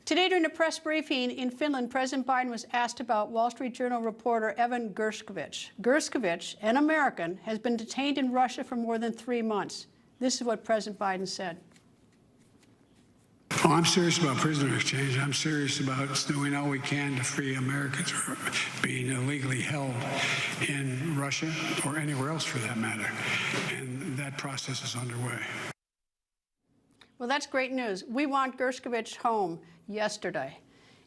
Today, during a press briefing in Finland, President Biden was asked about Wall Street Journal reporter Evan Gershkovich. Gershkovich, an American, has been detained in Russia for more than 3 months. This is what President Biden said. Oh, I'm serious about prisoner exchange. I'm serious about doing all we can to free Americans from being illegally held in Russia or anywhere else for that matter. And that process is underway. Well, that's great news. We want Gershkovich home yesterday.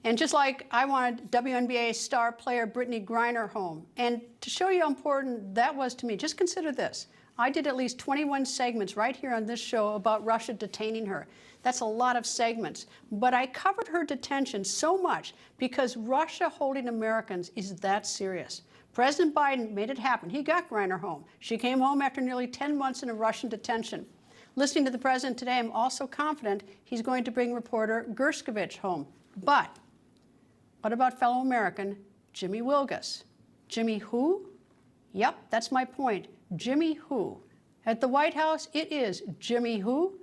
And just like I wanted WNBA star player Brittany Griner home. And to show you how important that was to me, just consider this. I did at least 21 segments right here on this show about Russia detaining her. That's a lot of segments. But I covered her detention so much because Russia holding Americans is that serious. President Biden made it happen. He got Griner home. She came home after nearly 10 months in a Russian detention. Listening to the president today, I'm also confident he's going to bring reporter Gershkovich home. But what about fellow American Jimmy Wilgus? Jimmy who? Yep, that's my point. Jimmy who? At the White House, it is Jimmy who?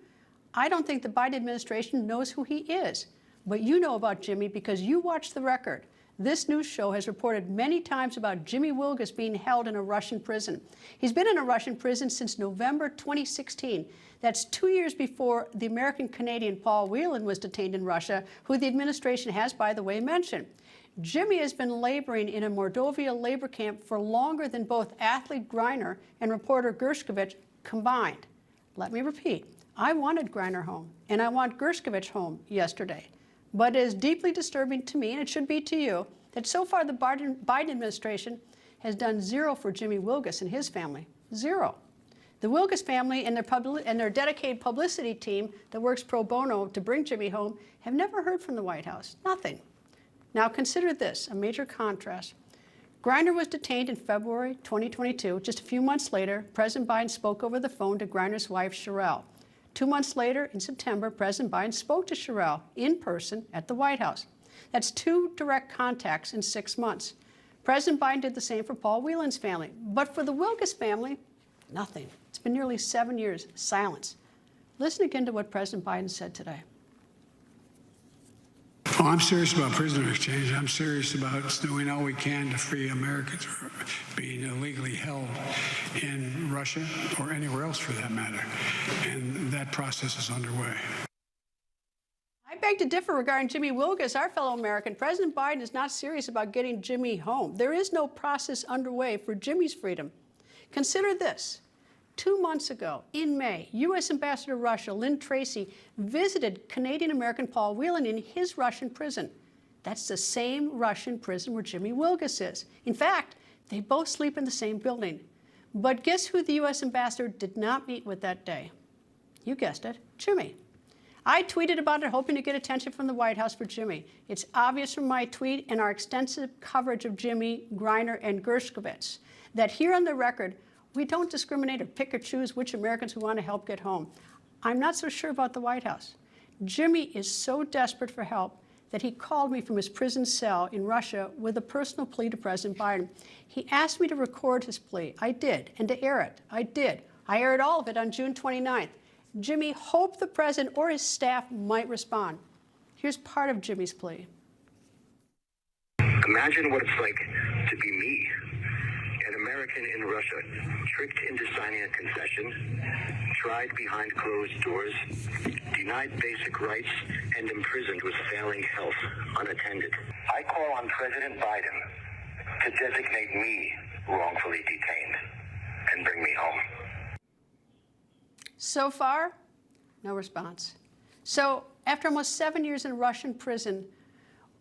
I don't think the Biden administration knows who he is. But you know about Jimmy because you watch the record. This news show has reported many times about Jimmy Wilgus being held in a Russian prison. He's been in a Russian prison since November 2016. That's 2 years before the American-Canadian Paul Whelan was detained in Russia, who the administration has, by the way, mentioned. Jimmy has been laboring in a Mordovia labor camp for longer than both athlete Griner and reporter Gershkovich combined. Let me repeat. I wanted Griner home, and I want Gershkovich home yesterday. But it is deeply disturbing to me, and it should be to you, that so far the Biden administration has done zero for Jimmy Wilgus and his family. Zero. The Wilgus family and their dedicated publicity team that works pro bono to bring Jimmy home have never heard from the White House. Nothing. Now consider this, a major contrast. Griner was detained in February 2022. Just a few months later, President Biden spoke over the phone to Griner's wife, Sherelle. 2 months later, in September, President Biden spoke to Sherelle in person at the White House. That's 2 direct contacts in 6 months. President Biden did the same for Paul Whelan's family. But for the Wilgus family, nothing. It's been nearly 7 years, silence. Listen again to what President Biden said today. Oh, I'm serious about prisoner exchange. I'm serious about doing all we can to free Americans from being illegally held in Russia or anywhere else for that matter. And that process is underway. I beg to differ regarding Jimmy Wilgus, our fellow American. President Biden is not serious about getting Jimmy home. There is no process underway for Jimmy's freedom. Consider this. 2 months ago, in May, U.S. Ambassador to Russia, Lynn Tracy, visited Canadian-American Paul Whelan in his Russian prison. That's the same Russian prison where Jimmy Wilgus is. In fact, they both sleep in the same building. But guess who the U.S. Ambassador did not meet with that day? You guessed it, Jimmy. I tweeted about it, hoping to get attention from the White House for Jimmy. It's obvious from my tweet and our extensive coverage of Jimmy, Griner, and Gershkovich that here on the record, we don't discriminate or pick or choose which Americans we want to help get home. I'm not so sure about the White House. Jimmy is so desperate for help that he called me from his prison cell in Russia with a personal plea to President Biden. He asked me to record his plea. I did. And to air it. I did. I aired all of it on June 29th. Jimmy hoped the president or his staff might respond. Here's part of Jimmy's plea. Imagine what it's like to be me, an American in Russia, tricked into signing a concession, tried behind closed doors, denied basic rights, and imprisoned with failing health, unattended. I call on President Biden to designate me wrongfully detained and bring me home. So far, no response. So after almost 7 years in a Russian prison,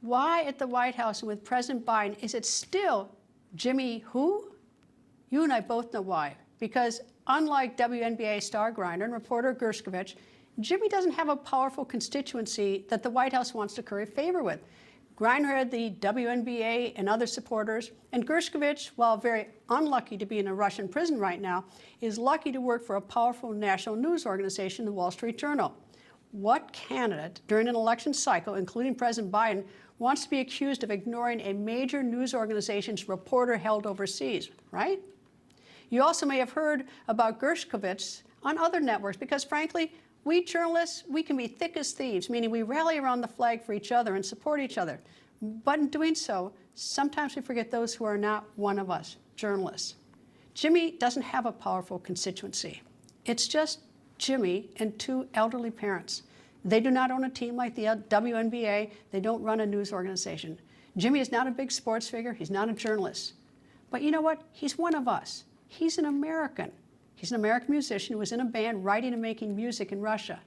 why at the White House and with President Biden is it still Jimmy who? You and I both know why. Because unlike WNBA star Griner and reporter Gershkovich, Jimmy doesn't have a powerful constituency that the White House wants to curry favor with. Griner had the WNBA and other supporters, and Gershkovich, while very unlucky to be in a Russian prison right now, is lucky to work for a powerful national news organization, the Wall Street Journal. What candidate during an election cycle, including President Biden, wants to be accused of ignoring a major news organization's reporter held overseas, right? You also may have heard about Gershkovich on other networks because, frankly, We journalists, we can be thick as thieves, meaning we rally around the flag for each other and support each other. But in doing so, sometimes we forget those who are not one of us, journalists. Jimmy doesn't have a powerful constituency. It's just Jimmy and two elderly parents. They do not own a team like the WNBA. They don't run a news organization. Jimmy is not a big sports figure. He's not a journalist. But you know what? He's one of us. He's an American. He's an American musician who was in a band writing and making music in Russia.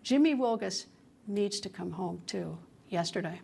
Jimmy Wilgus needs to come home too, yesterday.